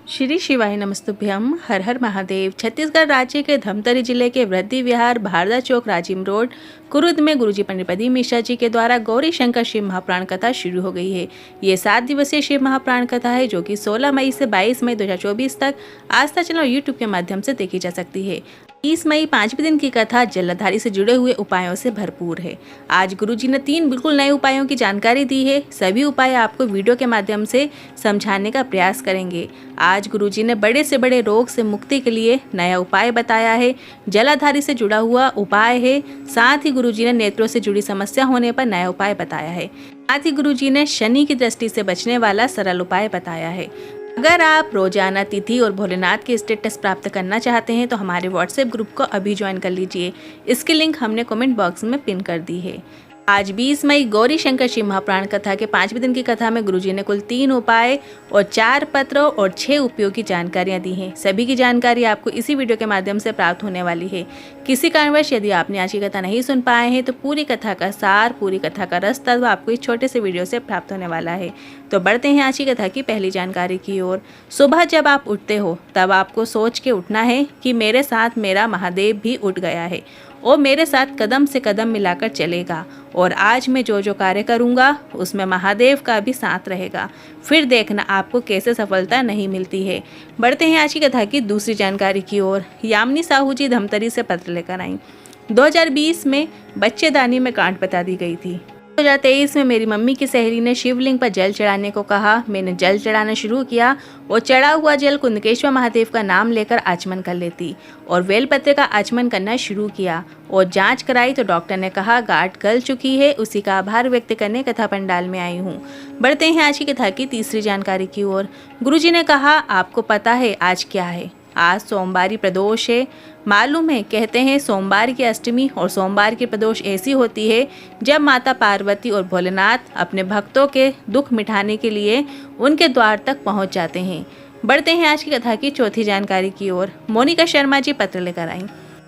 श्री शिवाय नमस्तुभ्यम। हर हर महादेव। छत्तीसगढ़ राज्य के धमतरी जिले के वृद्धि विहार भारदा चौक राजिम रोड कुरुद में गुरुजी पंडित प्रदीप मिश्रा जी के द्वारा गौरी शंकर शिव महाप्राण कथा शुरू हो गई है। ये 7 दिवसीय शिव महाप्राण कथा है जो कि 16 मई से 22 मई 2024 तक आस्था चैनल और यूट्यूब के माध्यम से देखी जा सकती है। 30 मई 5वें दिन की कथा जलधारी से जुड़े हुए उपायों से भरपूर है। आज गुरुजी ने 3 बिल्कुल नए उपायों की जानकारी दी है। सभी उपाय आपको वीडियो के माध्यम से समझाने का प्रयास करेंगे। आज गुरुजी ने बड़े से बड़े रोग से मुक्ति के लिए नया उपाय बताया है। जलाधारी से जुड़ा हुआ उपाय है। साथ ही गुरुजी ने नेत्रों से जुड़ी समस्या होने पर नया उपाय बताया है। साथ ही गुरुजी ने शनि की दृष्टि से बचने वाला सरल उपाय बताया है। अगर आप रोजाना तिथि और भोलेनाथ के स्टेटस प्राप्त करना चाहते हैं तो हमारे व्हाट्सएप ग्रुप को अभी ज्वाइन कर लीजिए। इसकी लिंक हमने कमेंट बॉक्स में पिन कर दी है। आज 20 मई गौरी शंकर शिव महाप्राण कथा के 5वें दिन की कथा में गुरुजी ने कुल 3 उपाय और 4 पत्र और 6 उपयोगी जानकारियां दी हैं। सभी की जानकारी आपको इसी वीडियो के माध्यम से प्राप्त होने वाली है। किसी कारणवश यदि आपने आज की कथा नहीं सुन पाए हैं तो पूरी कथा का सार, पूरी कथा का रस तत्व आपको इस छोटे से वीडियो से प्राप्त होने वाला है। तो बढ़ते हैं आज की कथा की पहली जानकारी की ओर। सुबह जब आप उठते हो तब आपको सोच के उठना है कि मेरे साथ मेरा महादेव भी उठ गया है और मेरे साथ कदम से कदम मिलाकर चलेगा और आज मैं जो जो कार्य करूँगा उसमें महादेव का भी साथ रहेगा। फिर देखना आपको कैसे सफलता नहीं मिलती है। बढ़ते हैं आज की कथा की दूसरी जानकारी की ओर। यामिनी साहू जी धमतरी से पत्र लेकर आई। 2020 में बच्चेदानी में गांठ बता दी गई थी। 2023 में मेरी मम्मी की सहेली ने शिवलिंग पर जल चढ़ाने को कहा। मैंने जल चढ़ाना शुरू किया और चढ़ा हुआ जल कुंदकेश्वर महादेव का नाम लेकर आचमन कर लेती और बेलपत्र का आचमन करना शुरू किया और जांच कराई तो डॉक्टर ने कहा गांठ गल चुकी है। उसी का आभार व्यक्त करने कथा पंडाल में आई हूँ। बढ़ते हैं आज की कथा की तीसरी जानकारी की ओर। गुरुजी ने कहा आपको पता है आज क्या है? आज सोमवारी प्रदोष है। मालूम है, कहते हैं सोमवार की अष्टमी और सोमवार की प्रदोष ऐसी होती है जब माता पार्वती और भोलेनाथ अपने भक्तों के दुख मिटाने के लिए उनके द्वार तक पहुंच जाते हैं। बढ़ते हैं आज की कथा की चौथी जानकारी की ओर। मोनिका शर्मा जी पत्र लेकर आई।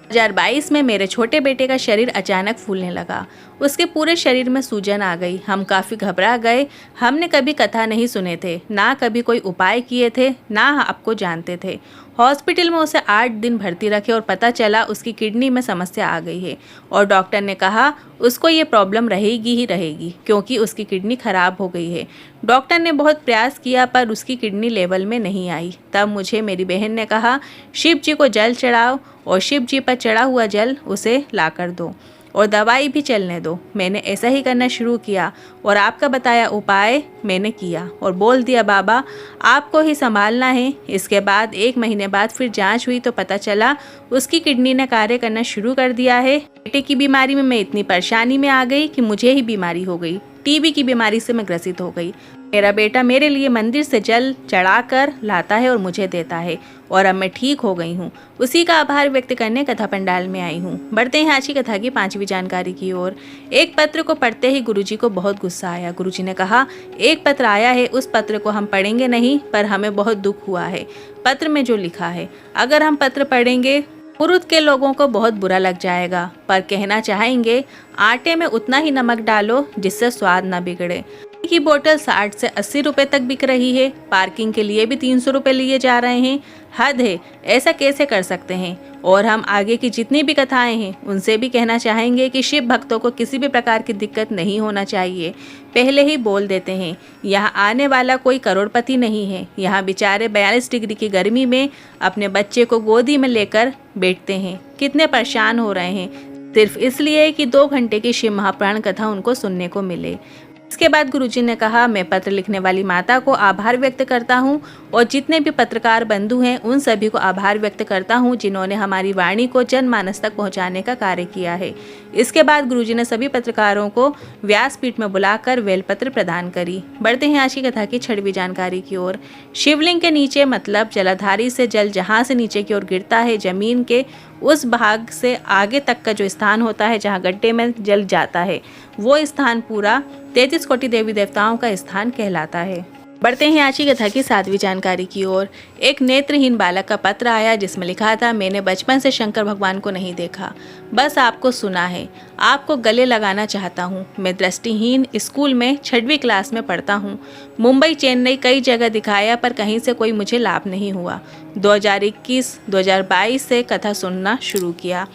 2022 में मेरे छोटे बेटे का शरीर अचानक फूलने लगा। उसके पूरे शरीर में सूजन आ गई। हम काफ़ी घबरा गए। हमने कभी कथा नहीं सुने थे, ना कभी कोई उपाय किए थे, ना आपको जानते थे। हॉस्पिटल में उसे 8 दिन भर्ती रखे और पता चला उसकी किडनी में समस्या आ गई है और डॉक्टर ने कहा उसको ये प्रॉब्लम रहेगी ही रहेगी क्योंकि उसकी किडनी खराब हो गई है। डॉक्टर ने बहुत प्रयास किया पर उसकी किडनी लेवल में नहीं आई। तब मुझे मेरी बहन ने कहा शिव जी को जल चढ़ाओ और शिव जी पर चढ़ा हुआ जल उसे ला कर दो और दवाई भी चलने दो। मैंने ऐसा ही करना शुरू किया और आपका बताया उपाय मैंने किया और बोल दिया बाबा आपको ही संभालना है। इसके बाद 1 महीने बाद फिर जांच हुई तो पता चला उसकी किडनी ने कार्य करना शुरू कर दिया है। बेटे की बीमारी में मैं इतनी परेशानी में आ गई कि मुझे ही बीमारी हो गई। टीबी की बीमारी से मैं ग्रसित हो गई। मेरा बेटा मेरे लिए मंदिर से जल चढ़ाकर लाता है और मुझे देता है और अब मैं ठीक हो गई हूँ। उसी का आभार व्यक्त करने कथा पंडाल में आई हूँ। बढ़ते हैं आज की कथा की 5वीं जानकारी की ओर। एक पत्र को पढ़ते ही गुरुजी को बहुत गुस्सा आया। गुरुजी ने कहा एक पत्र आया है, उस पत्र को हम पढ़ेंगे नहीं पर हमें बहुत दुख हुआ है। पत्र में जो लिखा है अगर हम पत्र पढ़ेंगे कुरुद के लोगों को बहुत बुरा लग जाएगा पर कहना चाहेंगे आटे में उतना ही नमक डालो जिससे स्वाद न बिगड़े। की बोतल 60 से 80 रुपए तक बिक रही है। पार्किंग के लिए भी 300 रुपए लिए जा रहे हैं। हद है, ऐसा कैसे कर सकते हैं? और हम आगे की जितनी भी कथाएं हैं उनसे भी कहना चाहेंगे कि शिव भक्तों को किसी भी प्रकार की दिक्कत नहीं होना चाहिए। पहले ही बोल देते हैं यहाँ आने वाला कोई करोड़पति नहीं है। यहाँ बेचारे 42 डिग्री की गर्मी में अपने बच्चे को गोदी में लेकर बैठते हैं। कितने परेशान हो रहे हैं सिर्फ इसलिए कि 2 घंटे की शिव महाप्राण कथा उनको सुनने को मिले। इसके बाद गुरुजी ने कहा मैं पत्र लिखने वाली माता को आभार व्यक्त करता हूँ और जितने भी पत्रकार बंधु हैं उन सभी को आभार व्यक्त करता हूँ जिन्होंने हमारी वाणी को जनमानस तक पहुँचाने का कार्य किया है। इसके बाद गुरुजी ने सभी पत्रकारों को व्यासपीठ में बुलाकर बेलपत्र प्रदान करी। बढ़ते हैं आज की कथा की 6वीं जानकारी की ओर। शिवलिंग के नीचे मतलब जलाधारी से जल जहाँ से नीचे की ओर गिरता है जमीन के उस भाग से आगे तक का जो स्थान होता है जहाँ गड्ढे में जल जाता है वो स्थान पूरा 33 कोटि देवी देवताओं का स्थान कहलाता है। बढ़ते हैं आज की कथा की 7वीं जानकारी की ओर। एक नेत्रहीन बालक का पत्र आया जिसमें लिखा था मैंने बचपन से शंकर भगवान को नहीं देखा, बस आपको सुना है। आपको गले लगाना चाहता हूँ। मैं दृष्टिहीन, स्कूल में 6वीं क्लास में पढ़ता हूँ। मुंबई, चेन्नई कई जगह दिखाया पर कहीं से कोई मुझे लाभ नहीं हुआ। 2021-2022 से कथा सुनना शुरू किया।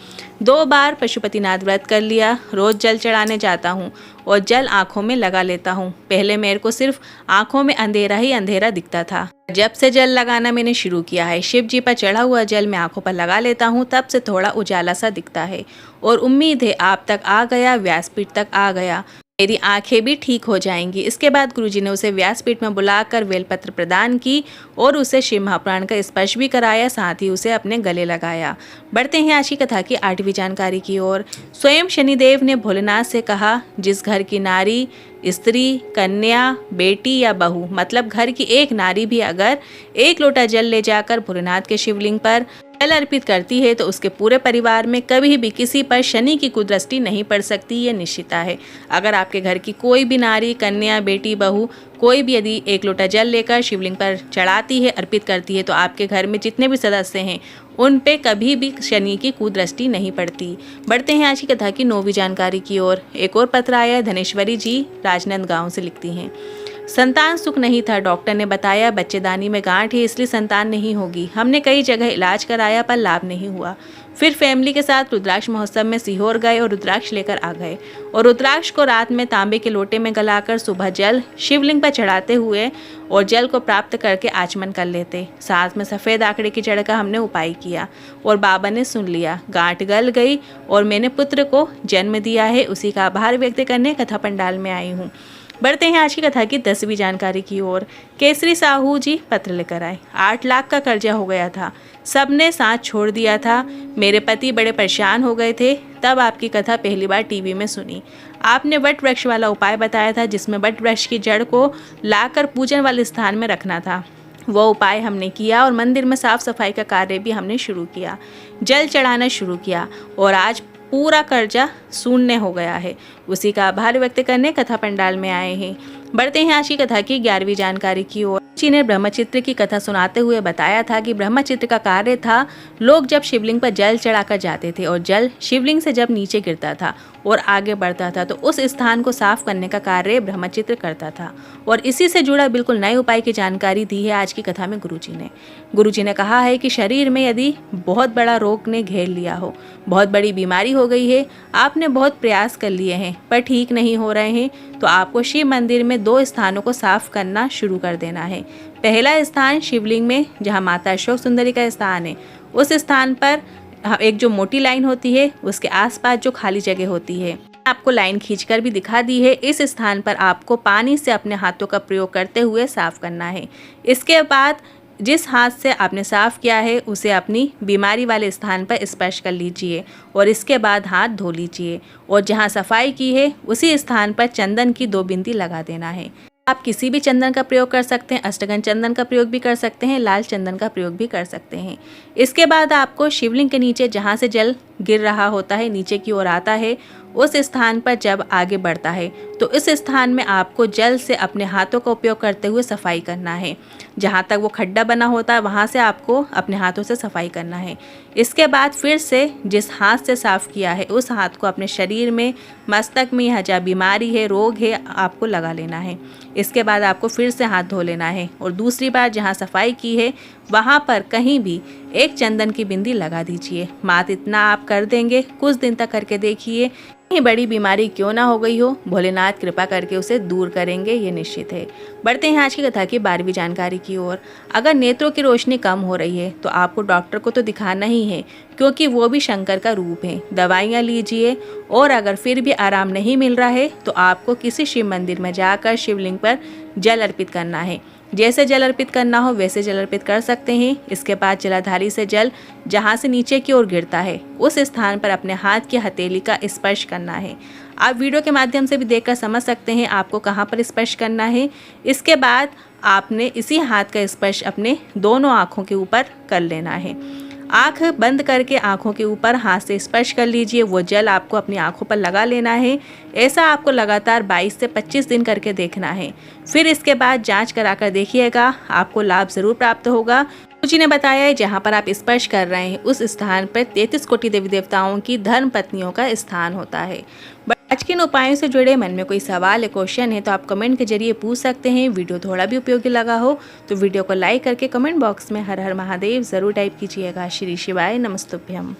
2 बार पशुपतिनाथ व्रत कर लिया। रोज जल चढ़ाने जाता हूँ और जल आंखों में लगा लेता हूँ। पहले मेरे को सिर्फ आंखों में अंधेरा ही अंधेरा दिखता था। जब से जल लगाना मैंने शुरू किया है, शिव जी पर चढ़ा हुआ जल मैं आंखों पर लगा लेता हूँ, तब से थोड़ा उजाला सा दिखता है और उम्मीद है आप तक आ गया, व्यासपीठ तक आ गया, मेरी आंखें भी ठीक हो जाएंगी। इसके बाद गुरुजी ने उसे व्यासपीठ में बुलाकर बेलपत्र प्रदान की और उसे शिव महापुराण का स्पर्श भी कराया, साथ ही उसे अपने गले लगाया। बढ़ते हैं आज की कथा की 8वीं जानकारी की ओर। स्वयं शनिदेव ने भोलेनाथ से कहा, जिस घर की नारी, स्त्री, कन्या, बेटी या बहू, मतलब घर की एक नारी भी अगर 1 लोटा जल ले जाकर भोलेनाथ के शिवलिंग पर जल अर्पित करती है तो उसके पूरे परिवार में कभी भी किसी पर शनि की कुदृष्टि नहीं पड़ सकती, ये निश्चिता है। अगर आपके घर की कोई भी नारी, कन्या, बेटी, बहू कोई भी यदि 1 लोटा जल लेकर शिवलिंग पर चढ़ाती है, अर्पित करती है, तो आपके घर में जितने भी सदस्य हैं उन पे कभी भी शनि की कुदृष्टि नहीं पड़ती। बढ़ते हैं आज की कथा की 9वीं जानकारी की ओर। एक और पत्र आया है। धनेश्वरी जी राजनांदगांव से लिखती हैं, संतान सुख नहीं था। डॉक्टर ने बताया बच्चेदानी में गांठ है, इसलिए संतान नहीं होगी। हमने कई जगह इलाज कराया पर लाभ नहीं हुआ। फिर फैमिली के साथ रुद्राक्ष महोत्सव में सीहोर गए और रुद्राक्ष लेकर आ गए और रुद्राक्ष को रात में तांबे के लोटे में गलाकर सुबह जल शिवलिंग पर चढ़ाते हुए और जल को प्राप्त करके आचमन कर लेते। साथ में सफ़ेद आंकड़े की जड़ का हमने उपाय किया और बाबा ने सुन लिया। गांठ गल गई और मैंने पुत्र को जन्म दिया है। उसी का आभार व्यक्त करने कथा पंडाल में आई हूँ। बढ़ते हैं आज की कथा की 10वीं जानकारी की ओर। केसरी साहू जी पत्र लेकर आए। 8 लाख का कर्जा हो गया था, सबने साथ छोड़ दिया था। मेरे पति बड़े परेशान हो गए थे। तब आपकी कथा पहली बार टीवी में सुनी। आपने वट वृक्ष वाला उपाय बताया था, जिसमें वट वृक्ष की जड़ को लाकर पूजन वाले स्थान में रखना था। वो उपाय हमने किया और मंदिर में साफ सफाई का कार्य भी हमने शुरू किया, जल चढ़ाना शुरू किया और आज पूरा कर्जा शून्य हो गया है। उसी का आभार व्यक्त करने कथा पंडाल में आए हैं। बढ़ते हैं आज की कथा की 11वीं जानकारी की ओर। जी ने ब्रह्मचित्र की कथा सुनाते हुए बताया था कि ब्रह्मचित्र का कार्य था, लोग जब शिवलिंग पर जल चढ़ाकर जाते थे और जल शिवलिंग से जब नीचे गिरता था और आगे बढ़ता था तो उस स्थान को साफ करने का कार्य ब्रह्मचित्र करता था। और इसी से जुड़ा बिल्कुल नए उपाय की जानकारी दी है आज की कथा में गुरुजी ने कहा है कि शरीर में यदि बहुत बड़ा रोग ने घेर लिया हो, बहुत बड़ी बीमारी हो गई है, आपने बहुत प्रयास कर लिए हैं पर ठीक नहीं हो रहे हैं, तो आपको शिव मंदिर में 2 स्थानों को साफ करना शुरू कर देना है। पहला स्थान शिवलिंग में जहाँ माता अशोक सुंदरी का स्थान है, उस स्थान पर एक जो मोटी लाइन होती है उसके आसपास जो खाली जगह होती है, आपको लाइन खींचकर भी दिखा दी है। इस स्थान पर आपको पानी से अपने हाथों का प्रयोग करते हुए साफ करना है। इसके बाद जिस हाथ से आपने साफ किया है उसे अपनी बीमारी वाले स्थान पर स्पर्श कर लीजिए और इसके बाद हाथ धो लीजिए और जहां सफाई की है उसी स्थान पर चंदन की 2 बिंदी लगा देना है। आप किसी भी चंदन का प्रयोग कर सकते हैं, अष्टगंध चंदन का प्रयोग भी कर सकते हैं, लाल चंदन का प्रयोग भी कर सकते हैं। इसके बाद आपको शिवलिंग के नीचे जहाँ से जल गिर रहा होता है, नीचे की ओर आता है, उस स्थान पर जब आगे बढ़ता है तो इस स्थान में आपको जल से अपने हाथों का उपयोग करते हुए सफाई करना है। जहाँ तक वो खड्डा बना होता है वहाँ से आपको अपने हाथों से सफाई करना है। इसके बाद फिर से जिस हाथ से साफ़ किया है उस हाथ को अपने शरीर में, मस्तक में, यहाँ जहाँ बीमारी है, रोग है, आपको लगा लेना है। इसके बाद आपको फिर से हाथ धो लेना है और दूसरी बार जहाँ सफाई की है वहाँ पर कहीं भी एक चंदन की बिंदी लगा दीजिए। मात्र इतना आप कर देंगे, कुछ दिन तक करके देखिए, कहीं बड़ी बीमारी क्यों ना हो गई हो, भोलेनाथ कृपा करके उसे दूर करेंगे, ये निश्चित है। बढ़ते हैं आज की कथा की 12वीं जानकारी की ओर। अगर नेत्रों की रोशनी कम हो रही है तो आपको डॉक्टर को तो दिखाना ही है, क्योंकि वो भी शंकर का रूप है। दवाइयाँ लीजिए और अगर फिर भी आराम नहीं मिल रहा है तो आपको किसी शिव मंदिर में जाकर शिवलिंग पर जल अर्पित करना है। जैसे जल अर्पित करना हो वैसे जल अर्पित कर सकते हैं। इसके बाद जलाधारी से जल जहाँ से नीचे की ओर गिरता है उस स्थान पर अपने हाथ की हथेली का स्पर्श करना है। आप वीडियो के माध्यम से भी देखकर समझ सकते हैं आपको कहाँ पर स्पर्श करना है। इसके बाद आपने इसी हाथ का स्पर्श अपने दोनों आँखों के ऊपर कर लेना है। आँख बंद करके आँखों के ऊपर हाथ से स्पर्श कर लीजिए। वो जल आपको अपनी आँखों पर लगा लेना है। ऐसा आपको लगातार 22 से 25 दिन करके देखना है। फिर इसके बाद जांच कराकर देखिएगा, आपको लाभ ज़रूर प्राप्त होगा। गुरुजी ने बताया है जहाँ पर आप स्पर्श कर रहे हैं उस स्थान पर 33 कोटि देवी देवताओं की धर्म पत्नियों का स्थान होता है। आज के इन उपायों से जुड़े मन में कोई सवाल या क्वेश्चन है तो आप कमेंट के जरिए पूछ सकते हैं। वीडियो थोड़ा भी उपयोगी लगा हो तो वीडियो को लाइक करके कमेंट बॉक्स में हर हर महादेव ज़रूर टाइप कीजिएगा। श्री शिवाय नमस्तुभ्यम।